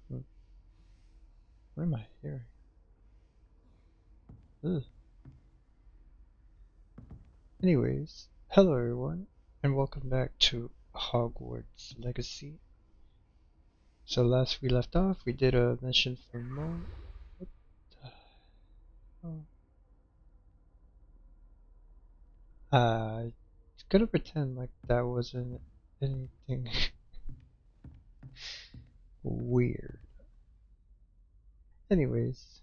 Hmm. What am I hearing? Ugh. Anyways, hello everyone, and welcome back to Hogwarts Legacy. So last we left off, we did a mission for Mo. What the hell? Gonna pretend like that wasn't anything weird. Anyways,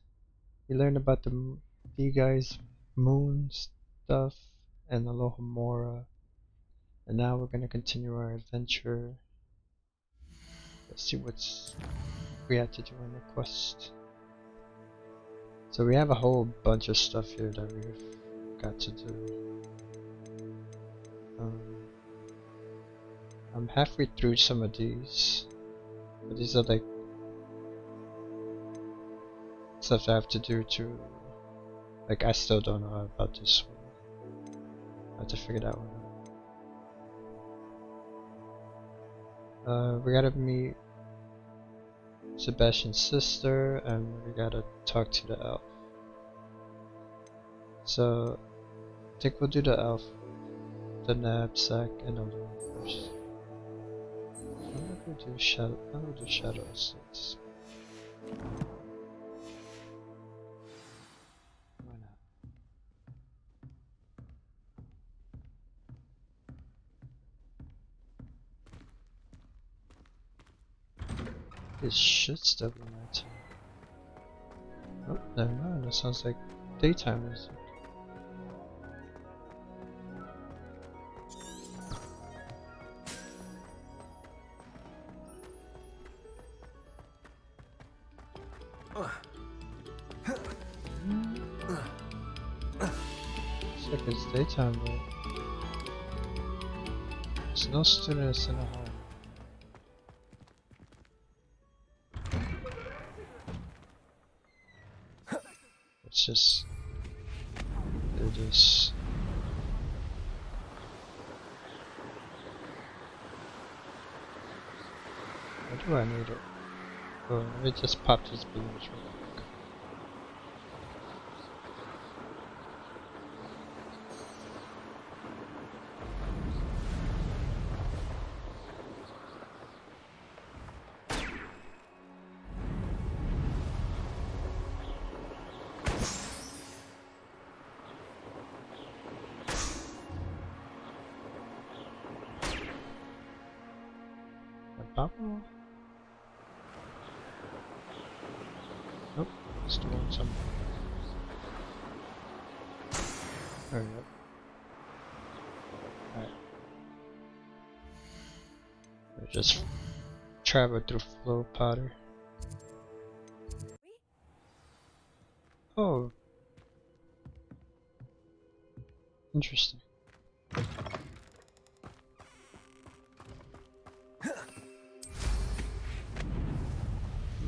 we learned about the guys' moon stuff and Alohomora, and now we're gonna continue our adventure. Let's see what's we had to do on the quest. So we have a whole bunch of stuff here that we've got to do. I'm halfway through some of these, but these are like stuff I have to do to, like I still don't know about this one. I have to figure that one out. We gotta meet Sebastian's sister, and we gotta talk to the elf. So I think we'll do the elf, the knapsack, and the loom first. I'm not gonna do shadow. I'm gonna do shadows. Why not? It should still be nighttime. Oh, never mind. That sounds like daytime music. Looks like it's daytime, but there's no students in the hall. Let's just do this. Why do I need it? Oh, let me just pop these balloons real quick. Bubble? Nope, it's the one somewhere. There we go. Alright. We just travel through flow powder. Oh. Interesting.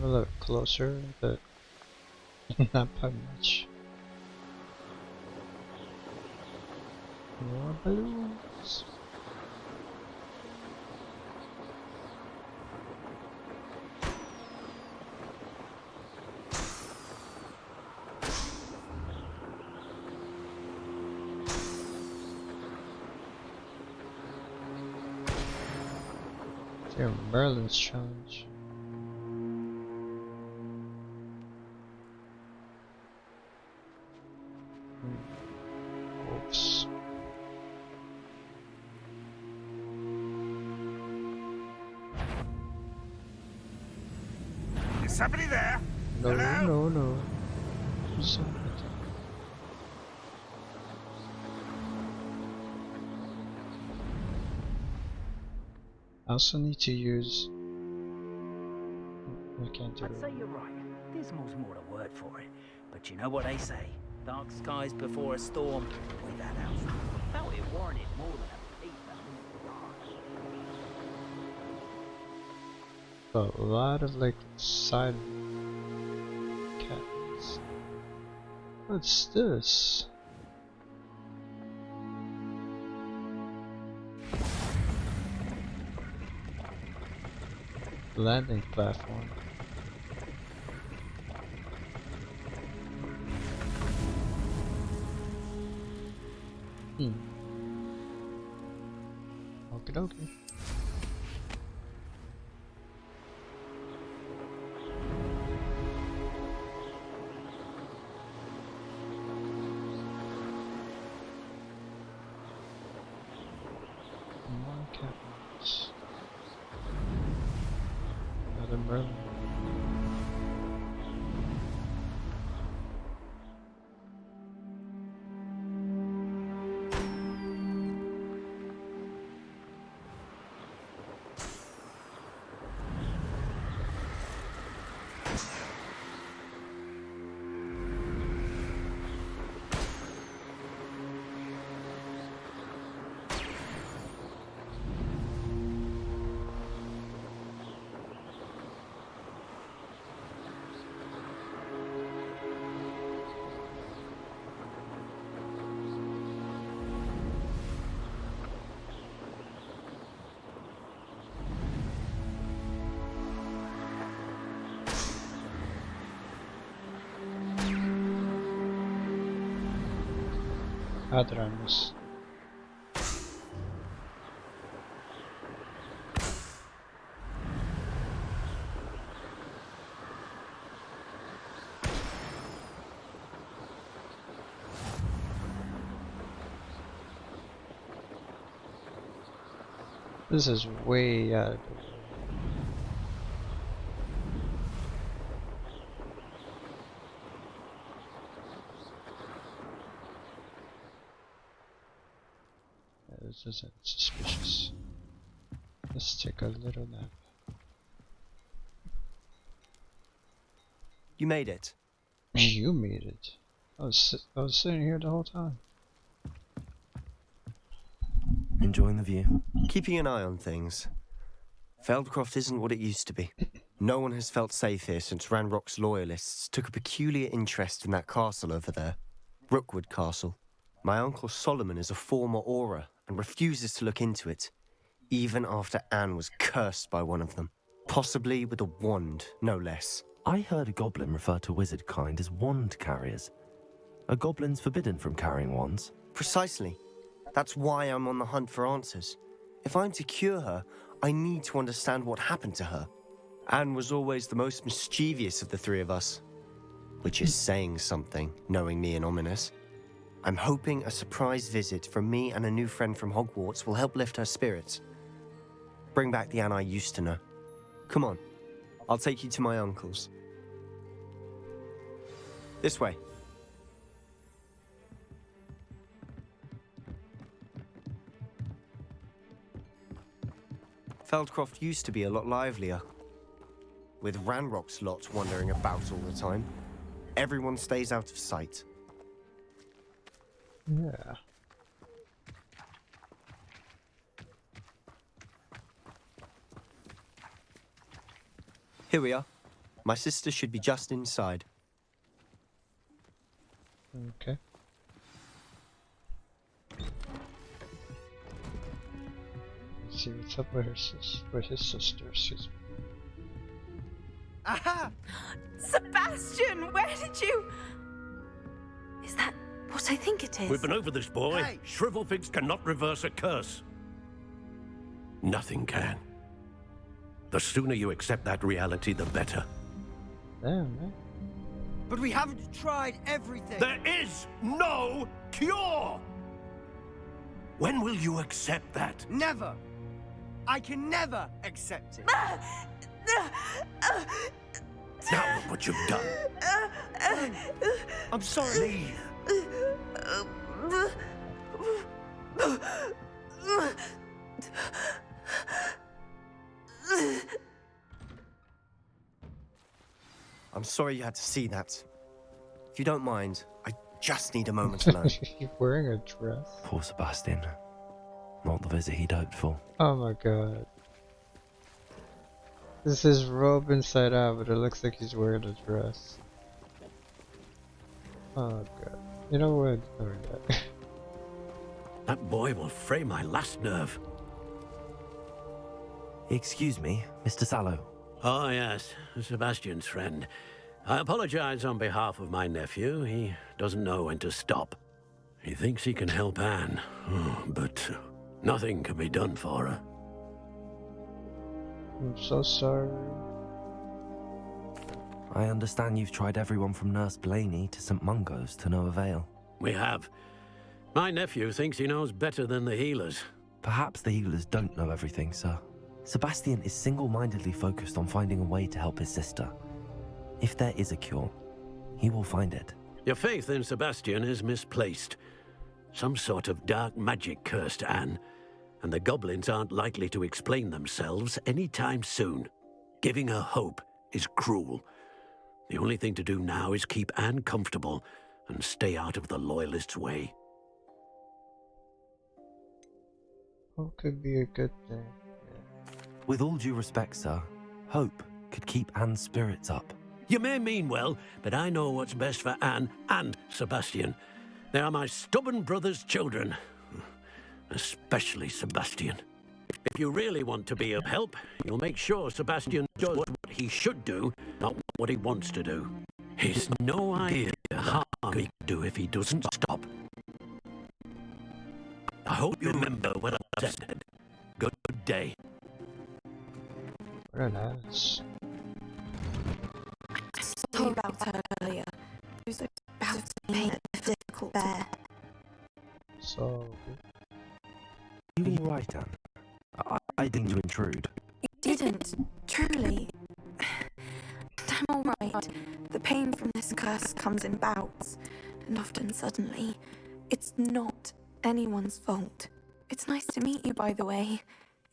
A little closer, but not by much. More balloons. They're Merlin's challenge. Oops. Is somebody there? No, Hello? no. Somebody. I also need to use. I can't do I'd it. say you're right. Dismal's more the word for it. But you know what they say? Dark skies before a storm. We've had ours. Felt it warranted more than a peep. A lot of like side cabins. What's this? Landing platform. Hmm. Okie dokie. More cabinets. Another Merlin. How did I miss? This is way out of the way. This isn't suspicious. Let's take a little nap. You made it. You made it. I was sitting here the whole time. Enjoying the view? Keeping an eye on things. Feldcroft isn't what it used to be. No one has felt safe here since Ranrock's loyalists took a peculiar interest in that castle over there. Rookwood Castle. My uncle Solomon is a former Auror and refuses to look into it, even after Anne was cursed by one of them. Possibly with a wand, no less. I heard a goblin refer to wizard kind as wand carriers. Are goblins forbidden from carrying wands? Precisely. That's why I'm on the hunt for answers. If I'm to cure her, I need to understand what happened to her. Anne was always the most mischievous of the three of us. Which is saying something, knowing me and Ominous. I'm hoping a surprise visit from me and a new friend from Hogwarts will help lift her spirits. Bring back the Anne I used to know. Come on, I'll take you to my uncle's. This way. Feldcroft used to be a lot livelier. With Ranrock's lot wandering about all the time. Everyone stays out of sight. Yeah. Here we are. My sister should be just inside. Okay. Let's see what's up with his sister. Excuse me. Aha! Sebastian, where did you... Is that what I think it is? We've been over this, boy. Hey. Shrivelfigs cannot reverse a curse. Nothing can. The sooner you accept that reality, the better. Damn, man. But we haven't tried everything. There is no cure! When will you accept that? Never. I can never accept it. Now look what you've done. I'm sorry. Leave. I'm sorry you had to see that. If you don't mind, I just need a moment alone. You're wearing a dress? Poor Sebastian. Not the visit he'd hoped for. Oh my god. This is robe inside out, but it looks like he's wearing a dress. Oh god. You know what? Ignore that. That boy will fray my last nerve. Excuse me, Mr. Sallow. Oh, yes, Sebastian's friend. I apologize on behalf of my nephew. He doesn't know when to stop. He thinks he can help Anne, but nothing can be done for her. I'm so sorry. I understand you've tried everyone from Nurse Blaney to St. Mungo's to no avail. We have. My nephew thinks he knows better than the healers. Perhaps the healers don't know everything, sir. Sebastian is single-mindedly focused on finding a way to help his sister. If there is a cure, he will find it. Your faith in Sebastian is misplaced. Some sort of dark magic cursed Anne, and the goblins aren't likely to explain themselves anytime soon. Giving her hope is cruel. The only thing to do now is keep Anne comfortable and stay out of the Loyalists' way. Hope could be a good thing. With all due respect, sir, hope could keep Anne's spirits up. You may mean well, but I know what's best for Anne and Sebastian. They are my stubborn brother's children. Especially Sebastian. If you really want to be of help, you'll make sure Sebastian does what he should do, not what he wants to do. He's no idea the harm he can do if he doesn't stop. I hope you remember what I said. Good day. What an ass. Sorry about her earlier. It was about pain and difficult bear. So good. You all right, Anne? I didn't to intrude. You didn't, truly. I'm all right. The pain from this curse comes in bouts, and often suddenly. It's not anyone's fault. It's nice to meet you, by the way.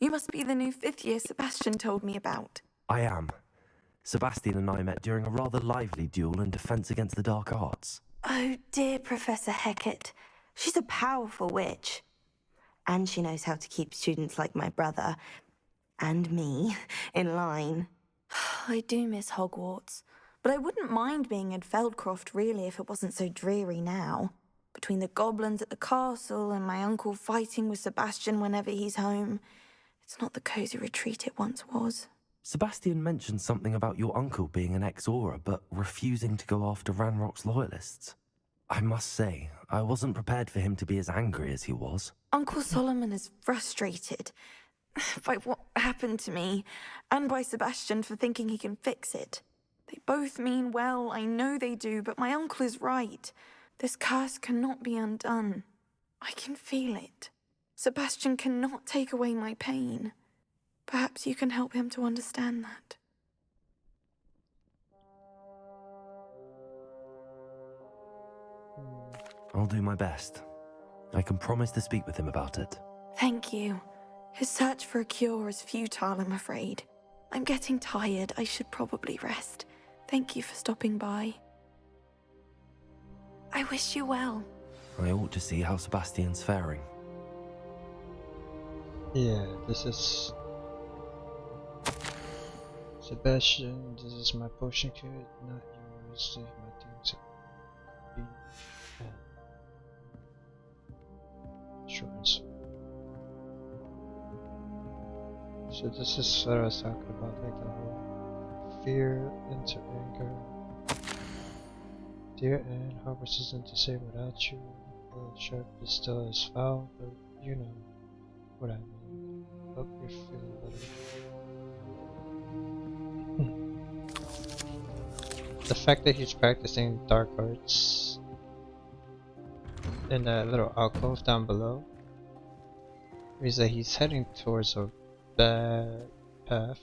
You must be the new 5th year Sebastian told me about. I am. Sebastian and I met during a rather lively duel in defense against the dark arts. Oh, dear Professor Hecat. She's a powerful witch. And she knows how to keep students like my brother, and me, in line. I do miss Hogwarts, but I wouldn't mind being in Feldcroft, really, if it wasn't so dreary now. Between the goblins at the castle and my uncle fighting with Sebastian whenever he's home, it's not the cosy retreat it once was. Sebastian mentioned something about your uncle being an ex-Auror, but refusing to go after Ranrock's loyalists. I must say, I wasn't prepared for him to be as angry as he was. Uncle Solomon is frustrated by what happened to me, and by Sebastian for thinking he can fix it. They both mean well, I know they do, but my uncle is right. This curse cannot be undone. I can feel it. Sebastian cannot take away my pain. Perhaps you can help him to understand that. I'll do my best. I can promise to speak with him about it. Thank you. His search for a cure is futile, I'm afraid. I'm getting tired. I should probably rest. Thank you for stopping by. I wish you well. I ought to see how Sebastian's faring. Yeah, this is Sebastian. This is my potion kit, not yours. Leave my things be. Sure and sweet. So this is what I was talking about, like the whole fear into anger. Dear Anne, Hogwarts isn't the same without you. The sharp is still as foul, but you know what I mean. Hope you're feeling better. The fact that he's practicing dark arts in that little alcove down below means that he's heading towards a bad path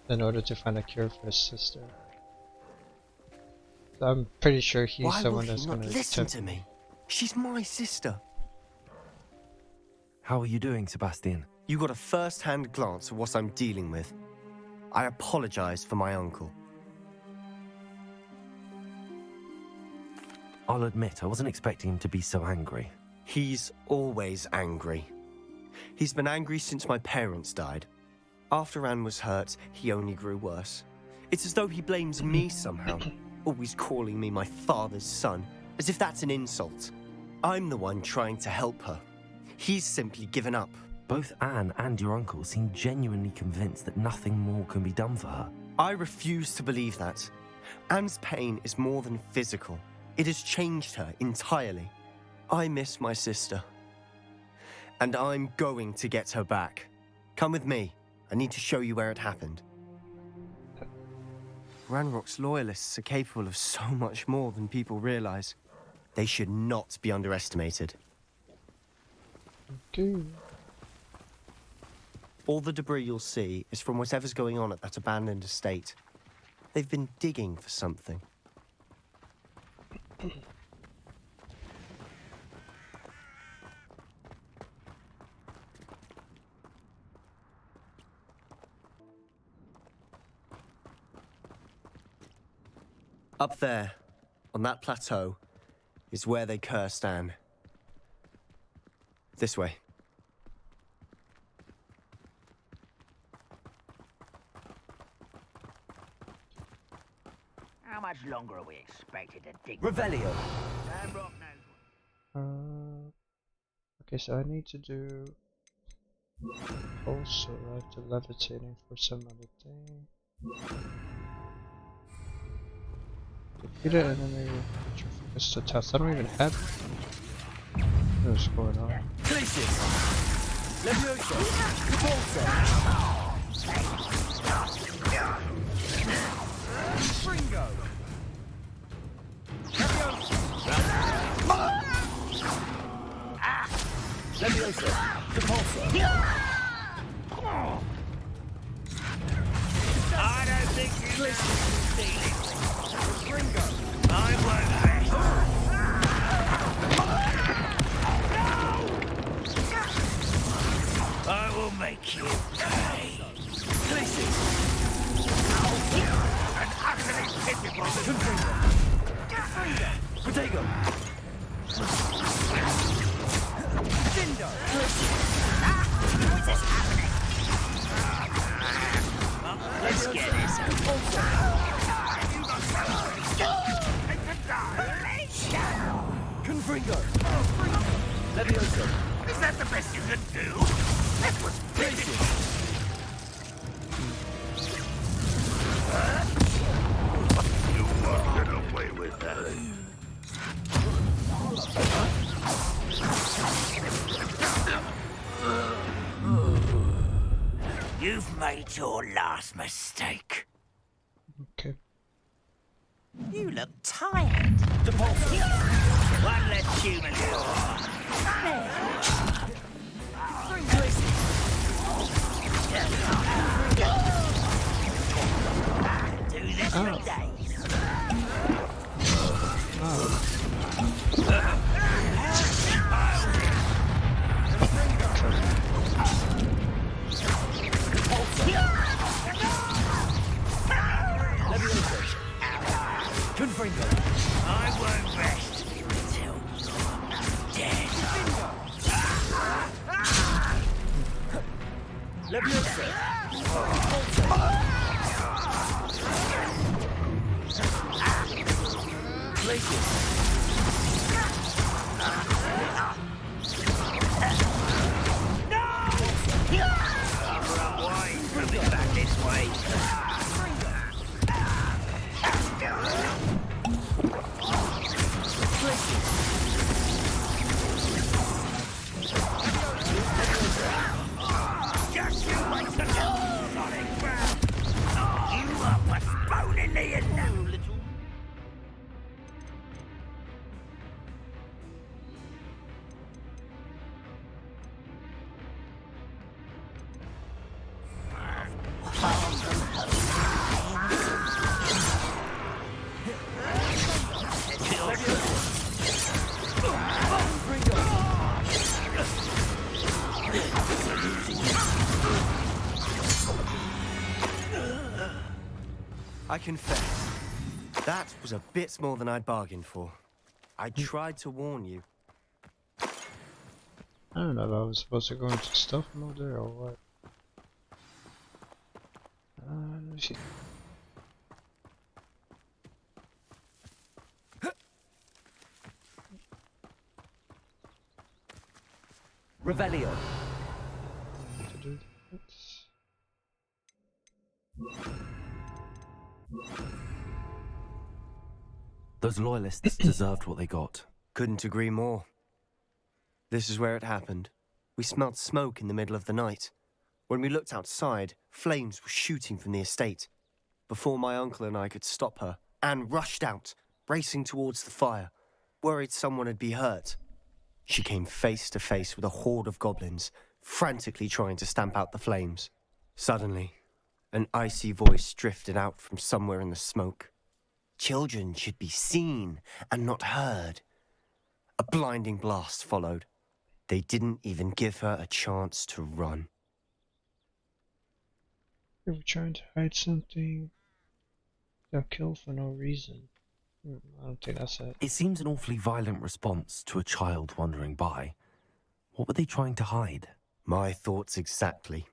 in order to find a cure for his sister. I'm pretty sure he's the one that's going to listen to me. She's my sister. How are you doing, Sebastian? You got a first-hand glance at what I'm dealing with. I apologize for my uncle. I'll admit, I wasn't expecting him to be so angry. He's always angry. He's been angry since my parents died. After Anne was hurt, he only grew worse. It's as though he blames me somehow, always calling me my father's son, as if that's an insult. I'm the one trying to help her. He's simply given up. Both Anne and your uncle seem genuinely convinced that nothing more can be done for her. I refuse to believe that. Anne's pain is more than physical. It has changed her entirely. I miss my sister. And I'm going to get her back. Come with me. I need to show you where it happened. Ranrock's loyalists are capable of so much more than people realize. They should not be underestimated. Okay. All the debris you'll see is from whatever's going on at that abandoned estate. They've been digging for something. Up there, on that plateau, is where they cursed Anne. This way. How much longer are we expected to dig? Revelio. Ranrock knows. Okay, so I need to do also I have to levitating for some other thing. Defeat an enemy with your focus to test. I don't even have what's going on. Places. Leviosa. Repulsor. Fringo. Leviosa. Repulsor. I don't think you Places. Fringo. I won't. I will make you pay. Places. An utterly pitiful. Protego. Dindo. What's this happening? Let's get this Confringo. Leviosa. Is that the best you can do? That was Places. You won't get away with that. You've made your last mistake. Okay. You look tired. One less human. Do this for days. Confringo. I won't rest until you're dead. Leviosa. Places. Why coming back this way? Just you wait till you're solid ground. You are postponing the inevitable. I confess, that was a bit more than I'd bargained for. I tried to warn you. I don't know if I was supposed to go into stuff mode there or what. Let me see. Revelio. To do that. Those loyalists deserved what they got. Couldn't agree more. This is where it happened. We smelled smoke in the middle of the night. When we looked outside, flames were shooting from the estate. Before my uncle and I could stop her, Anne rushed out, racing towards the fire, worried someone had been hurt. She came face to face with a horde of goblins, frantically trying to stamp out the flames. Suddenly, an icy voice drifted out from somewhere in the smoke. Children should be seen and not heard. A blinding blast followed. They didn't even give her a chance to run. They were trying to hide something. They'll kill for no reason. I don't think that's it. It seems an awfully violent response to a child wandering by. What were they trying to hide? My thoughts exactly.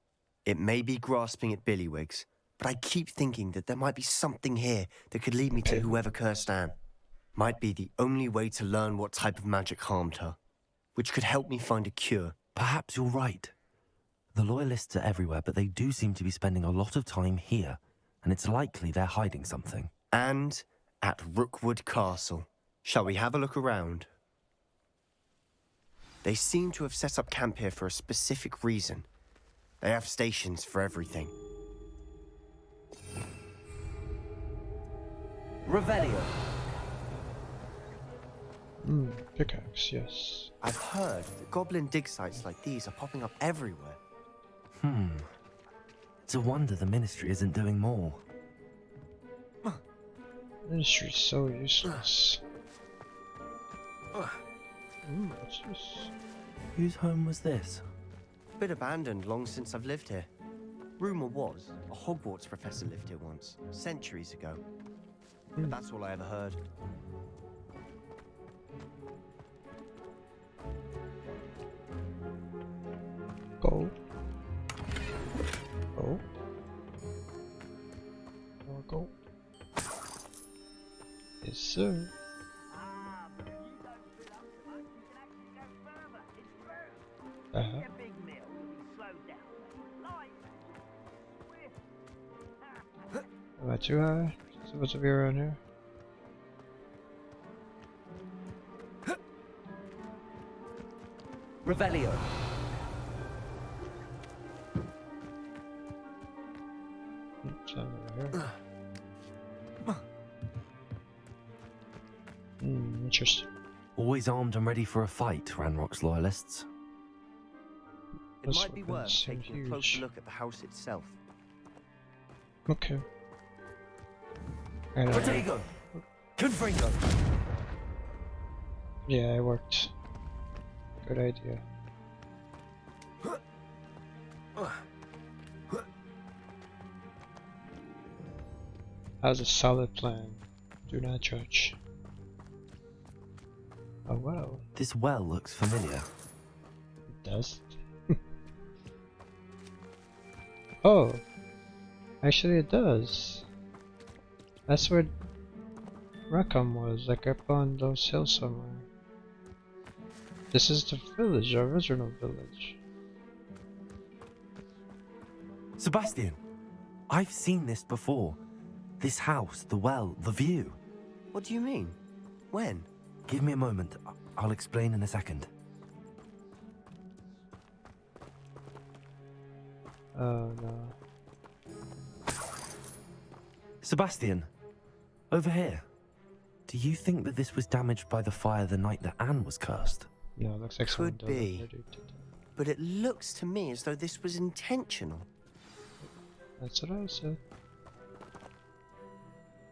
It may be grasping at Billywigs, but I keep thinking that there might be something here that could lead me to whoever cursed Anne. Might be the only way to learn what type of magic harmed her, which could help me find a cure. Perhaps you're right. The Loyalists are everywhere, but they do seem to be spending a lot of time here, and it's likely they're hiding something. And at Rookwood Castle. Shall we have a look around? They seem to have set up camp here for a specific reason. They have stations for everything. Revelio. Pickaxe, yes. I've heard that goblin dig sites like these are popping up everywhere. It's a wonder the Ministry isn't doing more. Ministry's so useless. What's this? Whose home was this? Been abandoned long since I've lived here. Rumour was, a Hogwarts professor lived here once, centuries ago. But that's all I ever heard. Gold. Gold. More gold. Yes, sir. Uh-huh. Am I too high? Supposed to be around here? Revelio. It's not over here. Interesting. Always armed and ready for a fight, Ranrock's Loyalists. It This might be weapon worth seems taking a closer huge. look at the house itself. Okay. I know. Protego. Confringo. Yeah, it worked. Good idea. How's a solid plan? Do not judge. Oh wow, This well looks familiar. it does. Oh, actually it does. That's where Rackham was, like up on those hills somewhere. This is the village, the original village. Sebastian! I've seen this before. This house, the well, the view. What do you mean? When? Give me a moment. I'll explain in a second. Oh no. Sebastian, over here. Do you think that this was damaged by the fire the night that Anne was cursed? No, it looks like someone Could be. deliberately did that. But it looks to me as though this was intentional. That's what I said.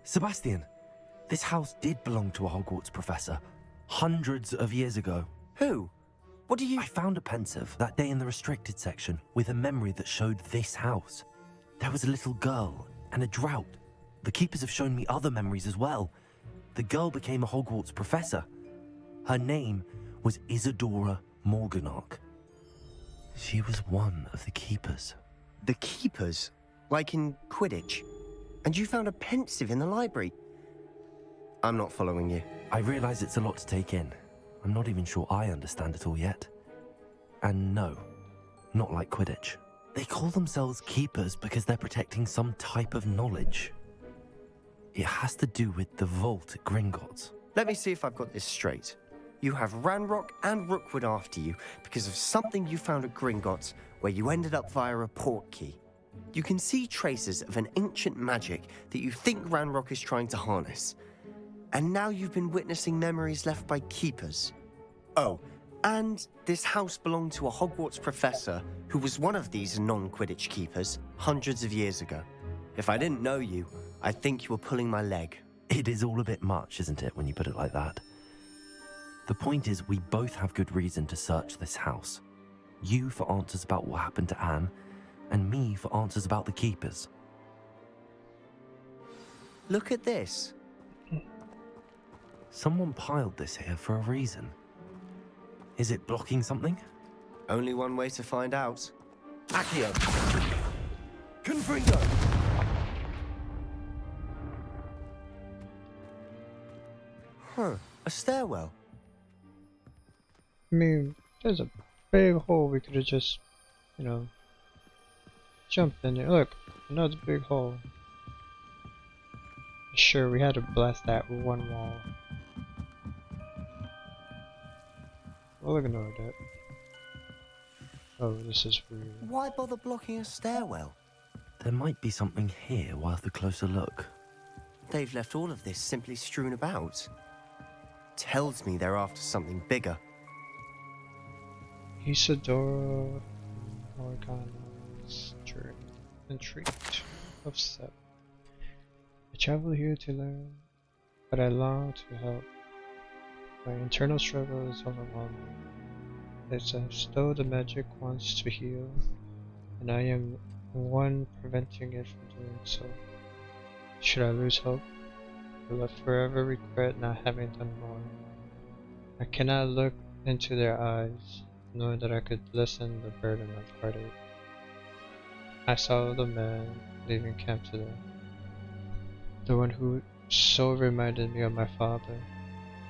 Sebastian, this house did belong to a Hogwarts professor, hundreds of years ago. Who? What do you... I found a pensive that day in the restricted section with a memory that showed this house. There was a little girl and a drought. The keepers have shown me other memories as well. The girl became a Hogwarts professor. Her name was Isadora Morganach. She was one of the keepers. The keepers? Like in Quidditch? And you found a pensive in the library? I'm not following you. I realize it's a lot to take in. I'm not even sure I understand it all yet. And no, not like Quidditch. They call themselves keepers because they're protecting some type of knowledge. It has to do with the vault at Gringotts. Let me see if I've got this straight. You have Ranrock and Rookwood after you because of something you found at Gringotts, where you ended up via a port key. You can see traces of an ancient magic that you think Ranrock is trying to harness. And now you've been witnessing memories left by keepers. Oh, and this house belonged to a Hogwarts professor who was one of these non-Quidditch keepers hundreds of years ago. If I didn't know you, I'd think you were pulling my leg. It is all a bit much, isn't it, when you put it like that? The point is, we both have good reason to search this house. You for answers about what happened to Anne, and me for answers about the keepers. Look at this. Someone piled this here for a reason. Is it blocking something? Only one way to find out. Accio. Confringo. Huh, a stairwell. I mean, there's a big hole we could have just, jumped in there. Look, another big hole. Sure, we had to blast that one wall. We'll ignore that. Oh, this is weird. Why bother blocking a stairwell? There might be something here worth a closer look. They've left all of this simply strewn about. Tells me they're after something bigger. Isadora Morgana's journey. Intrigued. Upset. I travel here to learn, but I long to help. My internal struggle is overwhelming. It's as though the magic wants to heal, and I am one preventing it from doing so. Should I lose hope? Will I forever regret not having done more? I cannot look into their eyes, knowing that I could lessen the burden of heartache. I saw the man leaving camp today. The one who so reminded me of my father.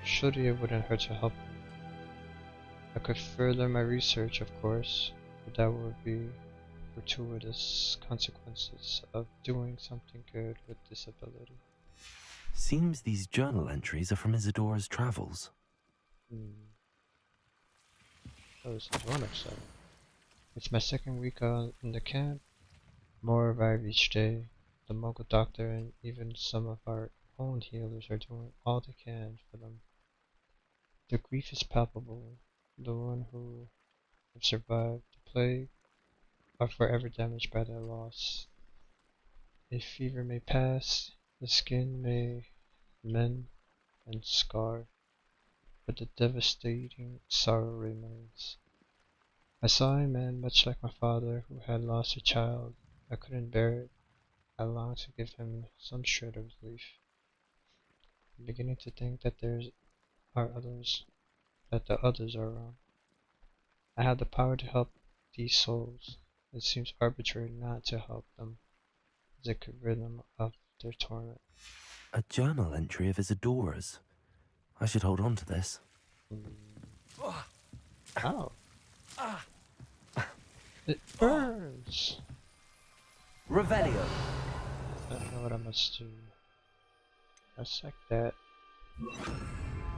Surely it wouldn't hurt to help him. I could further my research, of course, but that would be gratuitous consequences of doing something good with disability. Seems these journal entries are from Isadora's travels. Oh, this is one of 7. It's my second week in the camp. More arrive each day. The Muggle doctor and even some of our own healers are doing all they can for them. The grief is palpable. The one who have survived the plague are forever damaged by their loss. A fever may pass, the skin may mend and scar, but the devastating sorrow remains. I saw a man much like my father who had lost a child. I couldn't bear it. I longed to give him some shred of relief. I'm beginning to think that the others are wrong. I have the power to help these souls. It seems arbitrary not to help them, as it could rid them of their torment. A journal entry of Isadora's. I should hold on to this. Ow! It burns! Revelio. I don't know what I must do. I suck that.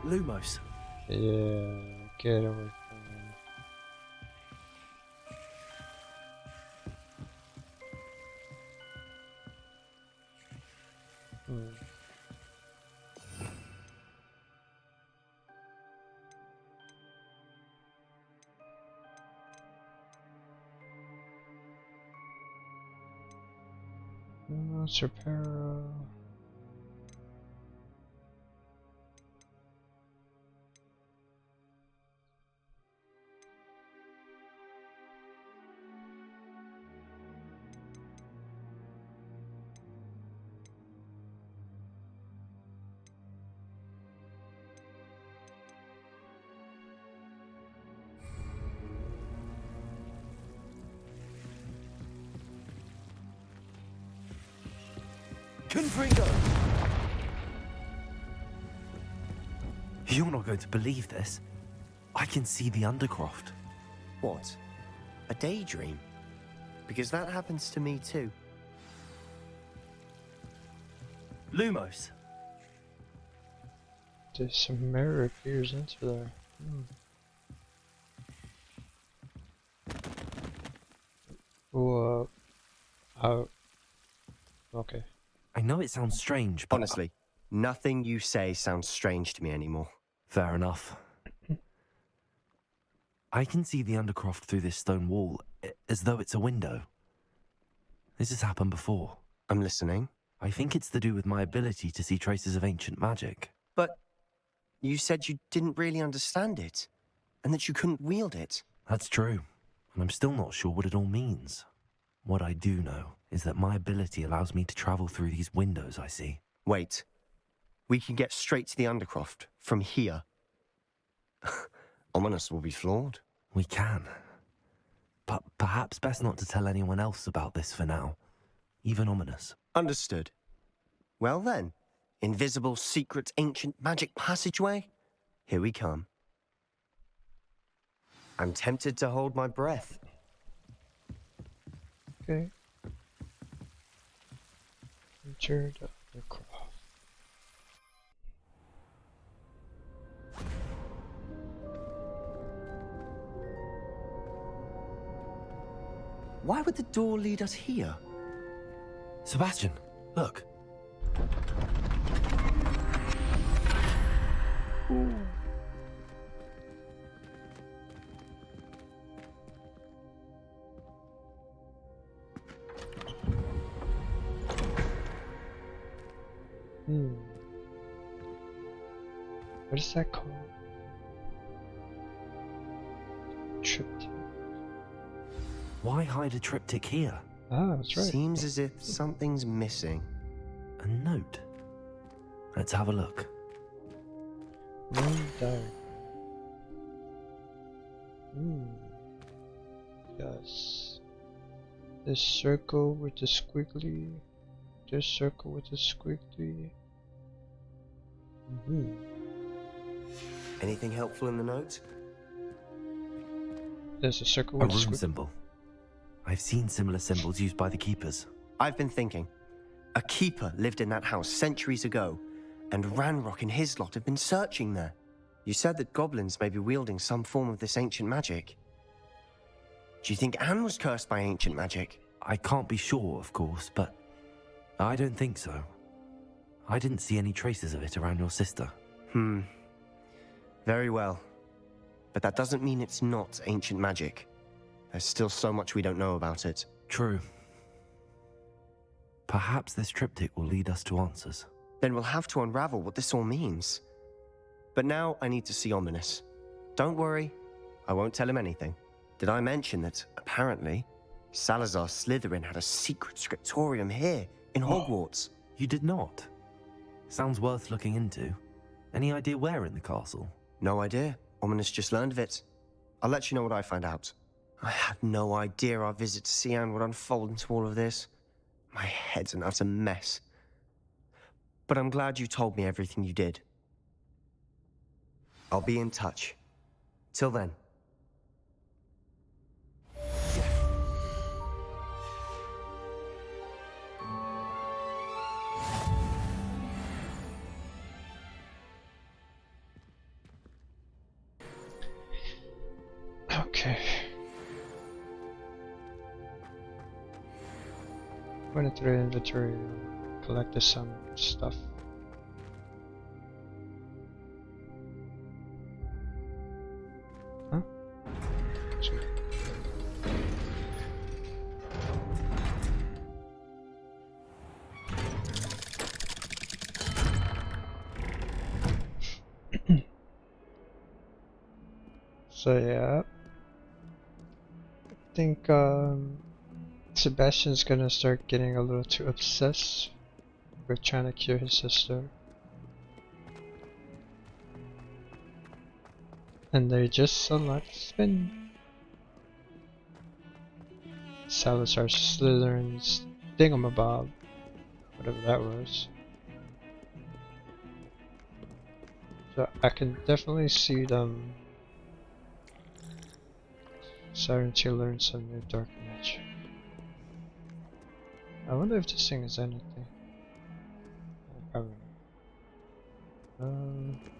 Lumos. Yeah, get away from me. Serpero. Confringo. You're not going to believe this. I can see the Undercroft. What? A daydream? Because that happens to me too. Lumos. There's some mirror appears into there. Hmm. Oh, okay. I know it sounds strange, but Honestly, nothing you say sounds strange to me anymore. fair enough. I can see the Undercroft through this stone wall, as though it's a window. This has happened before. I'm listening. I think it's to do with my ability to see traces of ancient magic. But you said you didn't really understand it, and that you couldn't wield it. That's true, and I'm still not sure what it all means. What I do know is that my ability allows me to travel through these windows I see. Wait. We can get straight to the Undercroft from here. Ominous will be floored. We can. But perhaps best not to tell anyone else about this for now. Even Ominous. Understood. Well then, invisible, secret, ancient magic passageway? Here we come. I'm tempted to hold my breath. Okay. Richard Undercroft. Why would the door lead us here? Sebastian, look. What is that called? Triptych. Why hide a triptych here? Ah, that's right. Seems as if something's missing. A note. Let's have a look. Moon diary. Yes. This circle with the squiggly. This circle with the squiggly. Anything helpful in the note? There's a circle A with rune squiggly. symbol. I've seen similar symbols used by the keepers. I've been thinking. A keeper lived in that house centuries ago, and Ranrock and his lot have been searching there. You said that goblins may be wielding some form of this ancient magic. Do you think Anne was cursed by ancient magic? I can't be sure, of course, but I don't think so. I didn't see any traces of it around your sister. Very well. But that doesn't mean it's not ancient magic. There's still so much we don't know about it. True. Perhaps this triptych will lead us to answers. Then we'll have to unravel what this all means. But now I need to see Ominous. Don't worry, I won't tell him anything. Did I mention that, apparently, Salazar Slytherin had a secret scriptorium here, in Hogwarts? You did not? Sounds worth looking into. Any idea where in the castle? No idea. Ominous just learned of it. I'll let you know what I find out. I had no idea our visit to Cian would unfold into all of this. My head's an utter mess. But I'm glad you told me everything you did. I'll be in touch. Till then. Okay. Went into the inventory, collected some stuff. Huh? Sweet. So yeah, I think Sebastian's gonna start getting a little too obsessed with trying to cure his sister. And they just select spin Salazar Slytherin's Thingamabob, whatever that was. So I can definitely see them starting to learn some new dark magic. I wonder if this thing is anything. Probably not.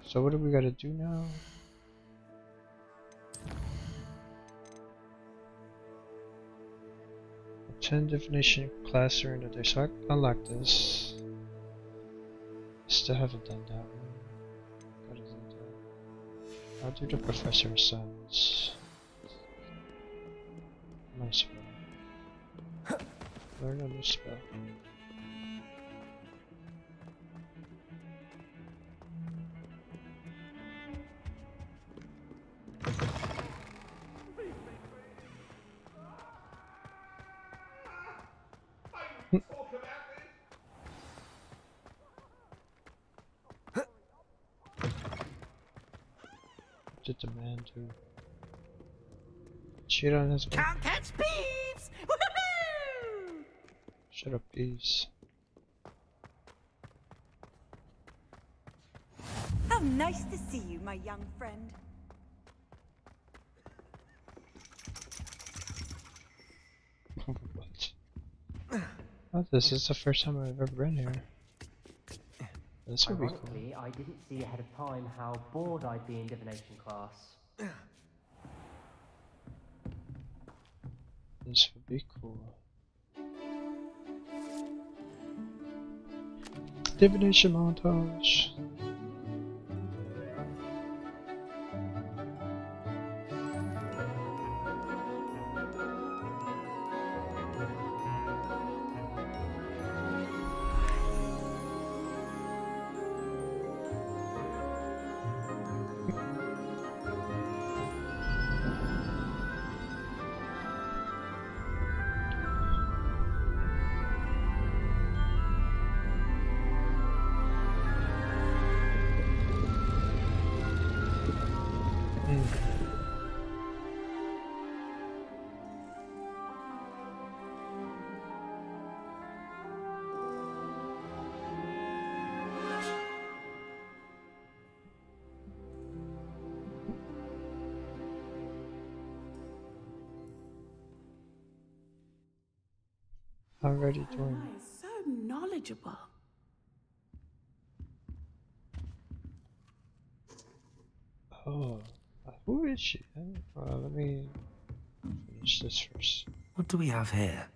So what do we gotta do now? 10 divination class during the day, so I unlock this. Still haven't done that one. Gotta do that. I'll do the professor assignments. Nice spell. Learn a new spell. What did the man do? Cheat on his wife? Can't catch thieves! Woohoo! Shut up, bees. How nice to see you, my young friend. What? Oh, this is the first time I've ever been here. This would be cool. Ironically, I didn't see ahead of time how bored I'd be in divination class. This would be cool. Divination montage. Already doing. So knowledgeable. Oh, who is she? Let me finish this first. What do we have here?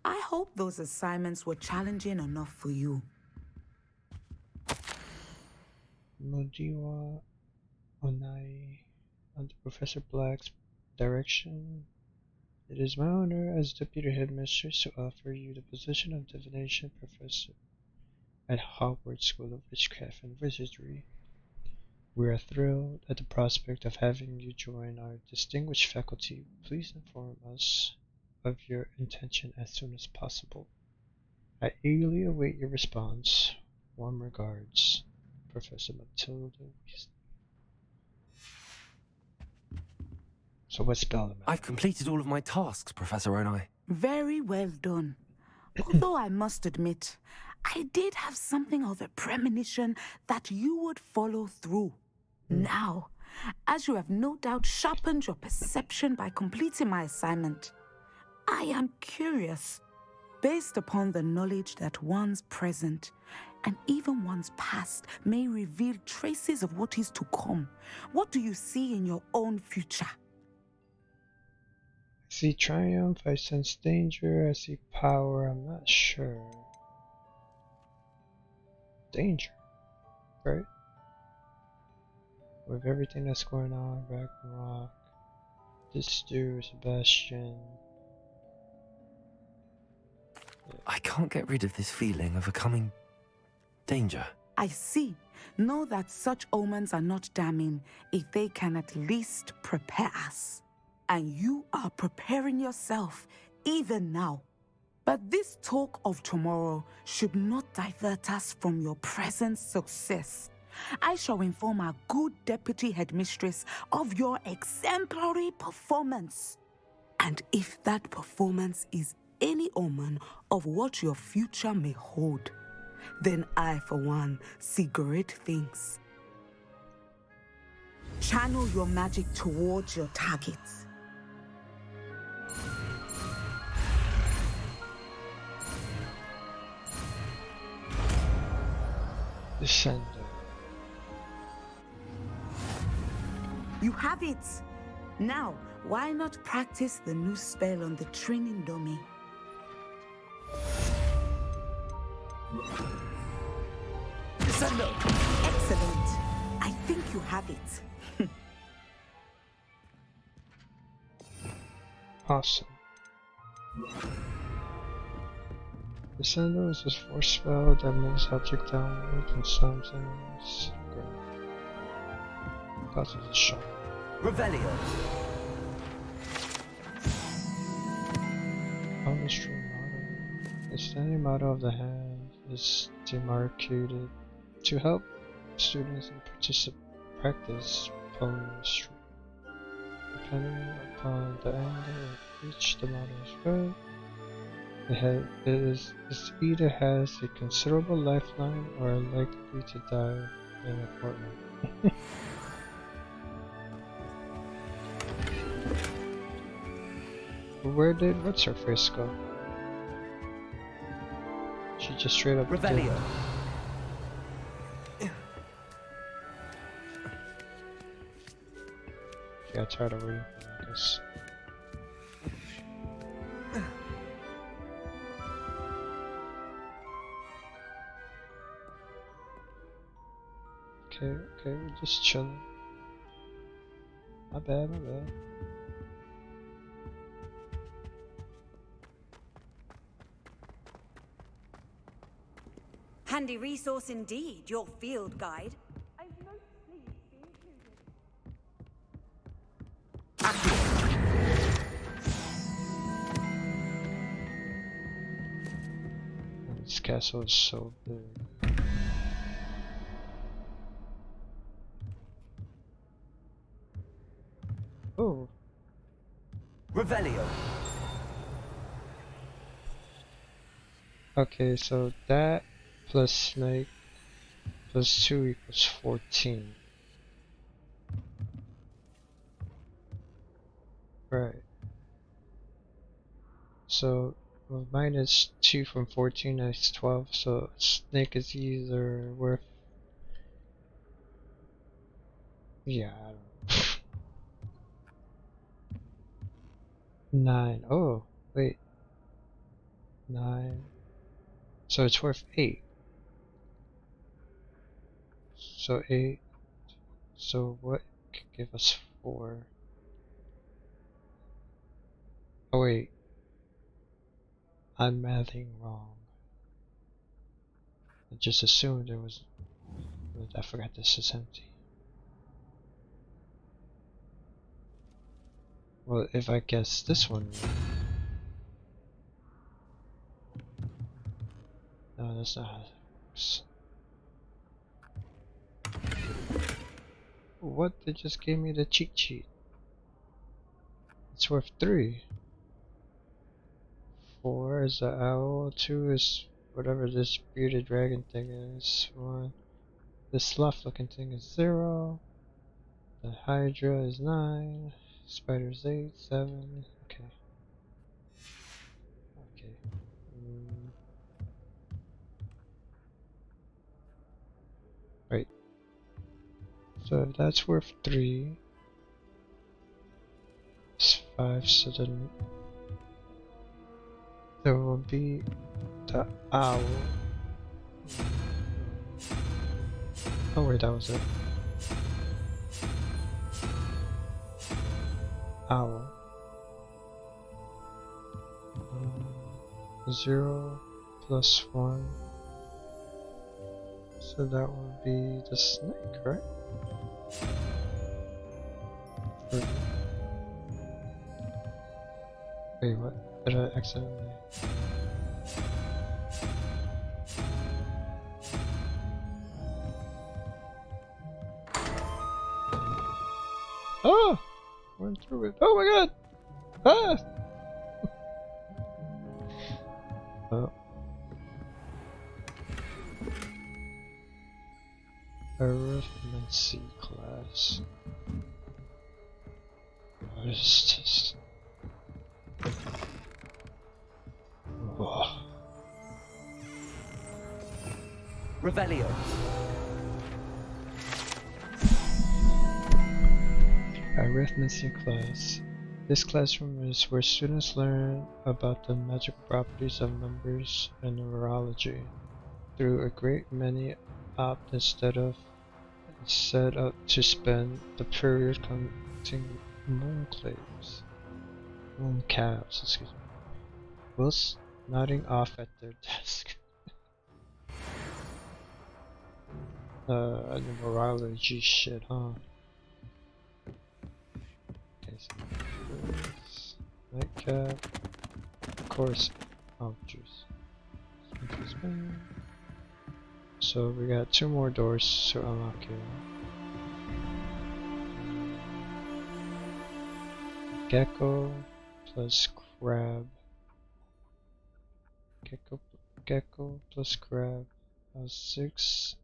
I hope those assignments were challenging enough for you. Mudiwa Onai, under Professor Black's direction. It is my honor as Deputy Headmistress to offer you the position of Divination Professor at Hogwarts School of Witchcraft and Wizardry. We are thrilled at the prospect of having you join our distinguished faculty. Please inform us of your intention as soon as possible. I eagerly await your response. Warm regards, Professor Matilda Weasley. So what spell am I? I've completed all of my tasks, Professor Onai. Very well done. Although I must admit, I did have something of a premonition that you would follow through. Now, as you have no doubt sharpened your perception by completing my assignment, I am curious, based upon the knowledge that one's present and even one's past may reveal traces of what is to come. What do you see in your own future? I see triumph, I sense danger, I see power, I'm not sure. Danger, right? With everything that's going on, Ragnarok, this dude, Sebastian. I can't get rid of this feeling of a coming danger. I see. Know that such omens are not damning if they can at least prepare us. And you are preparing yourself even now. But this talk of tomorrow should not divert us from your present success. I shall inform our good Deputy Headmistress of your exemplary performance. And if that performance is any omen of what your future may hold, then I, for one, see great things. Channel your magic towards your targets. Descender. You have it! Now, why not practice the new spell on the training dummy? Descendo! Excellent. I think you have it. Awesome. Descendo is a force spell that moves object downwards and slams enemies. Causes a shock. Revelio. On the stream motto. The standing motto of the hand is demarcated to help students and practice palmistry. Depending upon the angle at which the motto is read, it either has a considerable lifeline or are likely to die in a courtroom. Where did what's her face go? She just straight up Revelio. She got tired of waiting for me, I guess. Okay, we're just chilling. My bad. Handy resource indeed, your field guide. I'm most pleased to be included. This castle is so big. Oh. Revelio. Okay, so that plus snake plus 2 equals 14. Right. So well, minus 2 from 14 is 12, so snake is either worth... Yeah, I don't know. 9. Oh, wait. 9. So it's worth 8. So 8. So what could give us 4? Oh wait. I'm mathing wrong. I just assumed there was... I forgot this is empty. Well, if I guess this one right. No, that's not how it works. What? They just gave me the cheat sheet. It's worth 3. 4 is the owl, 2 is whatever this bearded dragon thing is, 1. This sloth looking thing is 0. The hydra is 9. Spider's 8, 7. Okay. Right. So if that's worth 3, it's 5, so then there will be the owl. Oh wait, that was it. Owl. 0 plus 1. So that would be the snake, right? Wait, what? Did I accidentally? Oh! Went through it. Oh my god! Ah! Oh. Arithmancy class. What is this? Whoa. Revelio. Arithmancy class. This classroom is where students learn about the magical properties of numbers and numerology. through a great many opt instead of set up to spend the period counting mooncalves, excuse me, whilst nodding off at their desk. Numerology shit, huh? Okay, so this, nightcap, of course, oh juice. So we got 2 more doors to unlock here. Gecko plus crab. Gecko plus crab. 6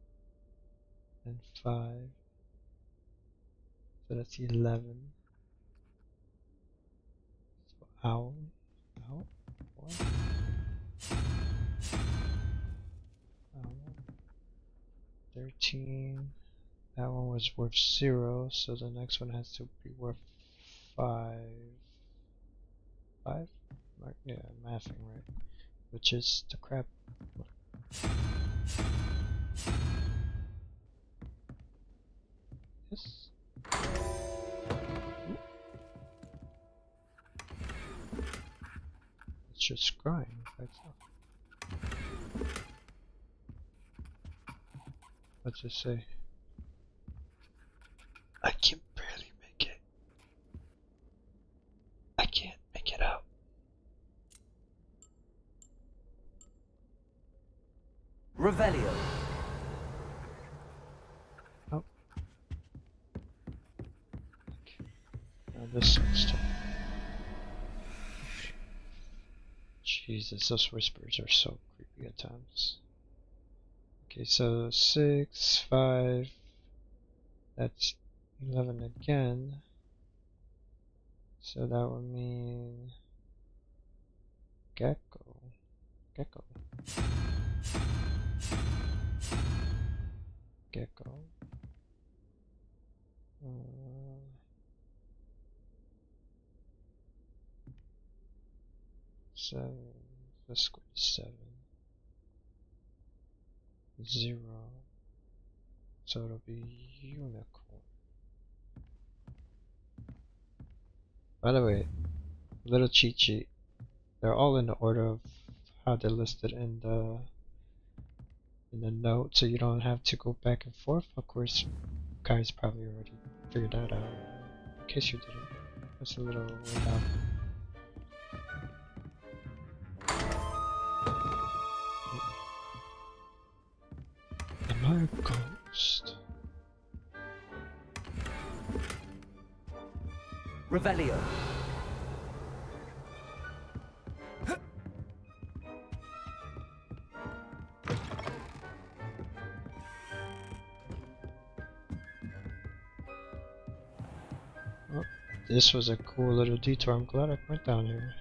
and 5. So that's 11. So owl. Owl? What? Owl. 13. That one was worth 0, so the next one has to be worth 5. 5? Yeah, mathing right. Which is the crab. Yes. It's just crying by itself. Let's just say I can barely make it. I can't make it out. Revelio. Oh. Okay. Now this sucks too. Jesus, those whispers are so creepy at times. Okay, so 6, 5. That's 11 again. So that would mean Gecko. Gecko. Gecko. 7. Let's go to 7. 0. So it'll be unicorn. By the way, little cheat sheet. They're all in the order of how they're listed in the note, so you don't have to go back and forth. Of course, guys probably already figured that out. In case you didn't, that's a little weird out. Am I a ghost? Revelio. Oh, this was a cool little detour. I'm glad I went down here.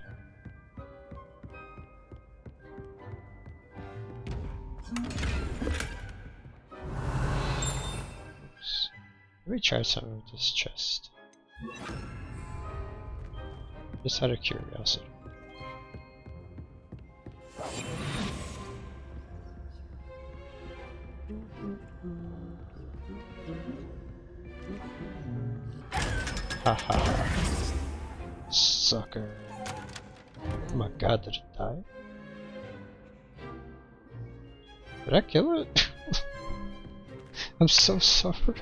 Oops. Let me try something with this chest. Just out of curiosity. Haha. Sucker. Oh my god, did it die? Did I kill it? I'm so sorry.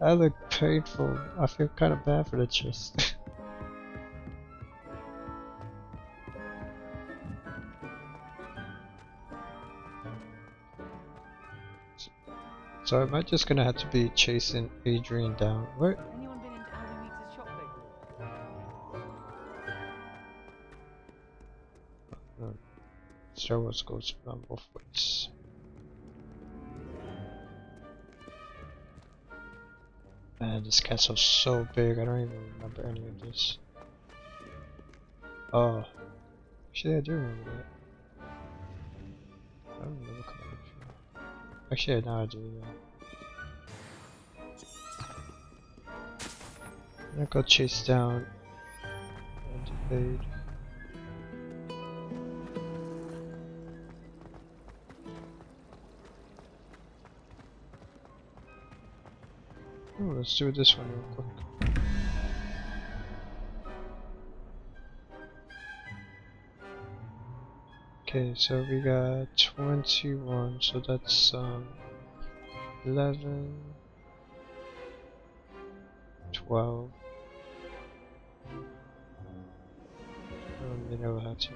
That looked painful. I feel kind of bad for the chest. So am I just gonna have to be chasing Adrian down? Where? Anyone been into Alvin Meeks' shop lately? Star Wars goes on both ways. Man, this castle's so big, I don't even remember any of this. Oh. Actually, I do remember that. I don't remember coming up here. Actually, now I do, yeah. I'm gonna go chase down and evade. Oh, let's do this one real quick. Okay, so we got 21, so that's 11, 12. They know how to be.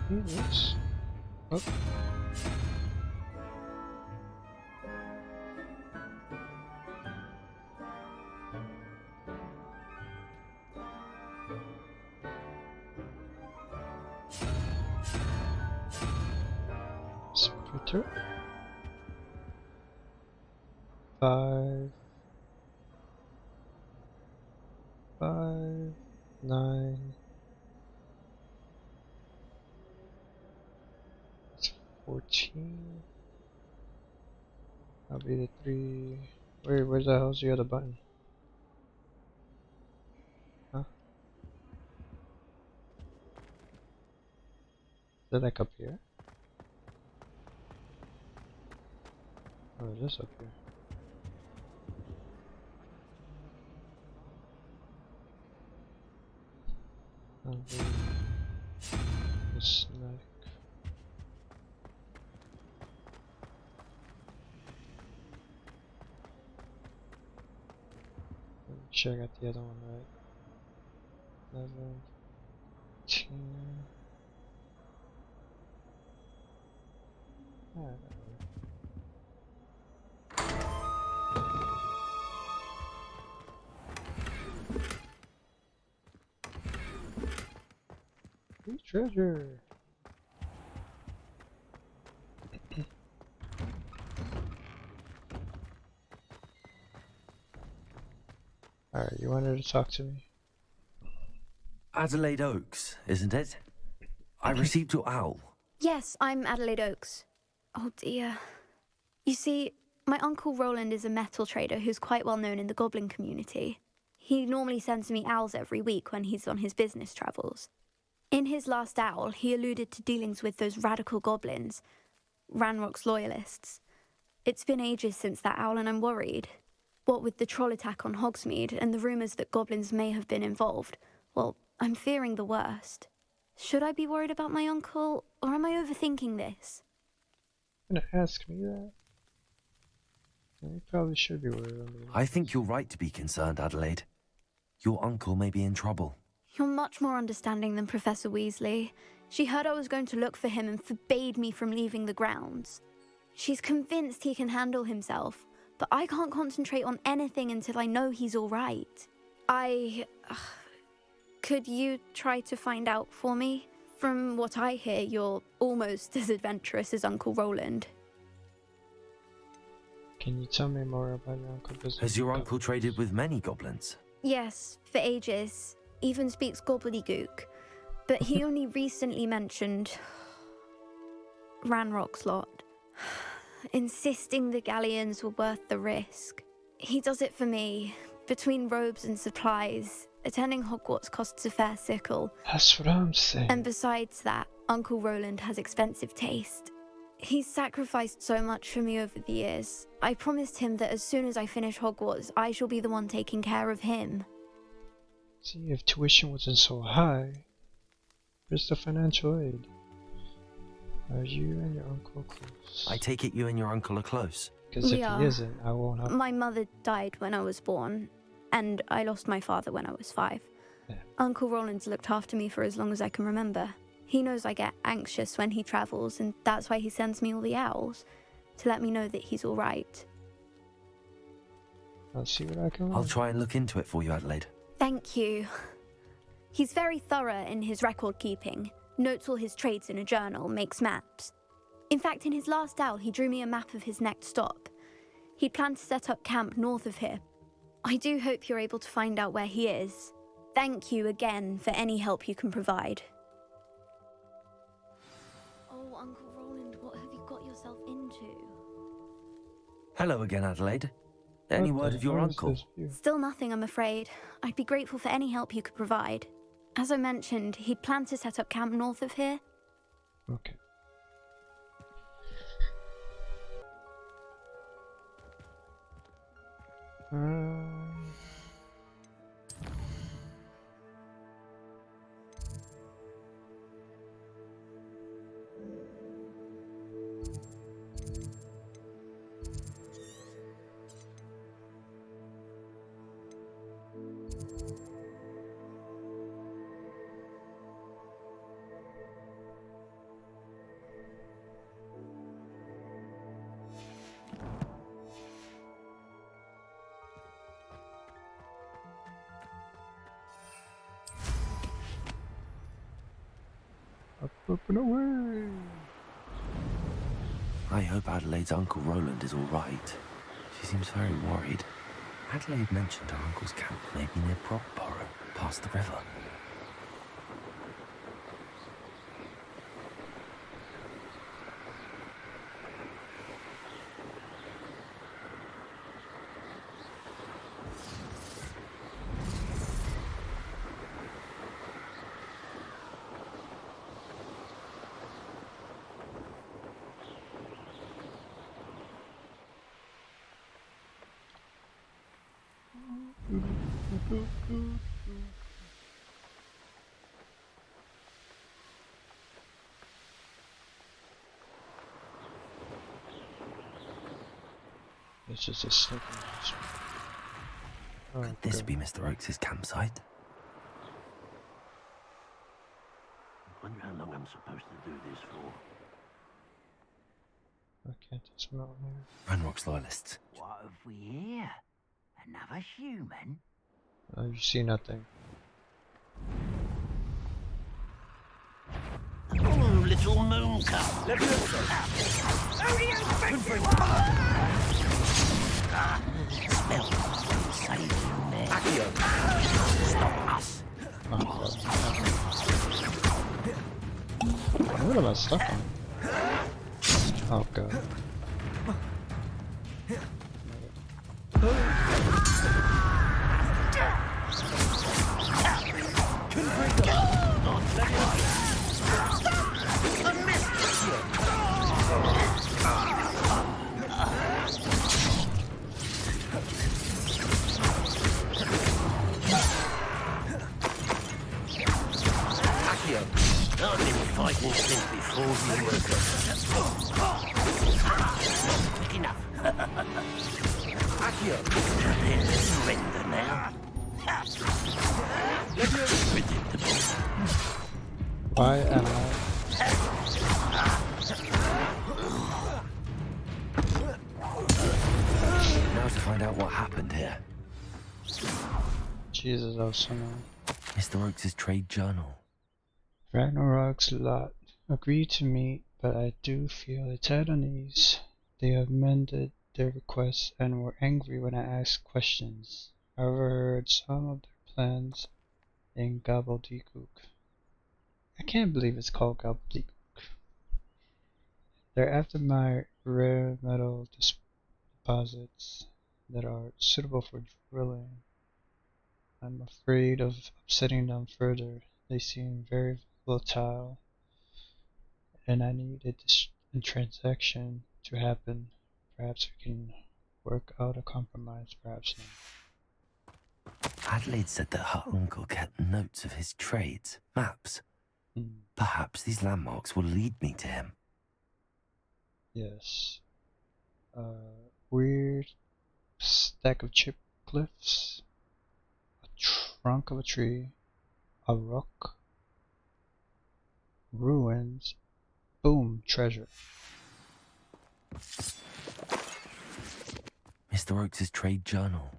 Maybe this. Oh. Splitter. 5, 5, 9, 14. I'll be the 3. Where the hell's the other button? Huh? Is that like up here? Oh, it is up here. I'll be the snack. Make sure I got the other one right. 11, 10. Alright. Free treasure! Alright, you wanted to talk to me? Adelaide Oaks, isn't it? I received your owl. Yes, I'm Adelaide Oaks. Oh dear. You see, my Uncle Roland is a metal trader who's quite well known in the goblin community. He normally sends me owls every week when he's on his business travels. In his last owl, he alluded to dealings with those radical goblins, Ranrock's loyalists. It's been ages since that owl and I'm worried. What with the troll attack on Hogsmeade and the rumours that goblins may have been involved, well, I'm fearing the worst. Should I be worried about my uncle, or am I overthinking this? You're gonna ask me that? You probably should be worried about me. I think you're right to be concerned, Adelaide. Your uncle may be in trouble. You're much more understanding than Professor Weasley. She heard I was going to look for him and forbade me from leaving the grounds. She's convinced he can handle himself, but I can't concentrate on anything until I know he's all right. Could you try to find out for me? From what I hear, you're almost as adventurous as Uncle Roland. Can you tell me more about your uncle? Has your uncle traded with many goblins? Yes, for ages. Even speaks gobbledygook. But he only recently mentioned Ranrock's lot, insisting the galleons were worth the risk. He does it for me. Between robes and supplies, attending Hogwarts costs a fair sickle. That's what I'm saying. And besides that, Uncle Roland has expensive taste. He's sacrificed so much for me over the years. I promised him that as soon as I finish Hogwarts, I shall be the one taking care of him. See, if tuition wasn't so high, where's the financial aid? Are you and your uncle close? I take it you and your uncle are close. Because if he isn't, I won't help. My mother died when I was born, and I lost my father when I was 5. Yeah. Uncle Roland's looked after me for as long as I can remember. He knows I get anxious when he travels, and that's why he sends me all the owls, to let me know that he's all right. I'll see what I can. I'll try and look into it for you, Adelaide. Thank you. He's very thorough in his record keeping, notes all his trades in a journal, makes maps. In fact, in his last owl, he drew me a map of his next stop. He planned to set up camp north of here. I do hope you're able to find out where he is. Thank you again for any help you can provide. Oh, Uncle Roland, what have you got yourself into? Hello again, Adelaide. Any word of your uncle? Still nothing, I'm afraid. I'd be grateful for any help you could provide. As I mentioned, he'd planned to set up camp north of here. Okay. Up and away! I hope Adelaide's Uncle Roland is all right. She seems very worried. Adelaide mentioned her uncle's camp may be near Brockborough, past the river. It's just a second. Oh, could this be Mr. Oakes' campsite? I wonder how long I'm supposed to do this for. I can't smell here. Ranrock's loyalists. What have we here? Another human? Oh, you see nothing. Oh, little moon cup. Let me Smell. Save you there. Stop us. What am I stuck on? Oh god. I've been fighting since before you were enough. Surrender now. Predictable. Why am I? Now to find out what happened here. Jesus, that was so annoying. Mr. Oakes' trade journal. Ragnarok's lot agreed to meet, but I do feel a tad unease. They amended their requests and were angry when I asked questions. I overheard some of their plans in gobbledygook. I can't believe it's called gobbledygook. They're after my rare metal deposits that are suitable for drilling. I'm afraid of upsetting them further. They seem very volatile, and I needed this transaction to happen. Perhaps we can work out a compromise, perhaps not. Adelaide said that her uncle kept notes of his trades, maps. Perhaps these landmarks will lead me to him. Yes. Weird stack of chip cliffs, a trunk of a tree, a rock, ruins, boom, treasure. Mr. Oakes' trade journal.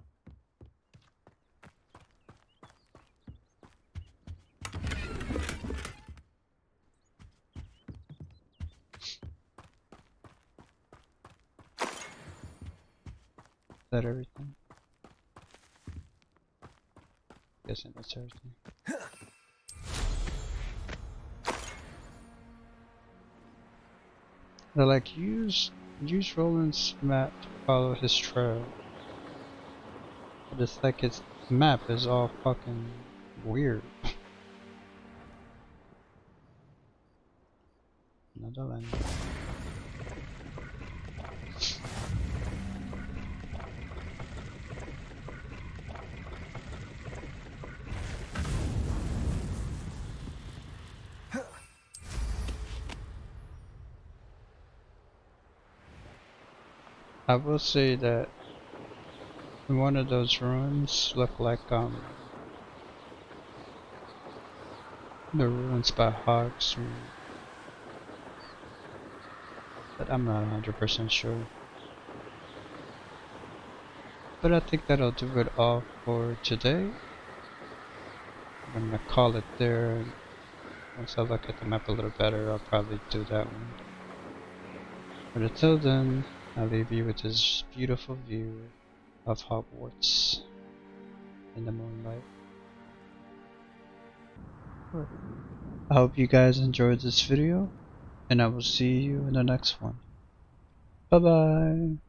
Is that everything? Guessing that's everything. They're like, use Use Roland's map to follow his trail. But it's like his map is all fucking weird. Another landmark. I will say that one of those ruins look like the ruins by Hogsmeade, but I'm not 100% sure. But I think that'll do it all for today. I'm gonna call it there. Once I look at the map a little better, I'll probably do that one. But until then, I'll leave you with this beautiful view of Hogwarts in the moonlight. I hope you guys enjoyed this video, and I will see you in the next one. Bye bye!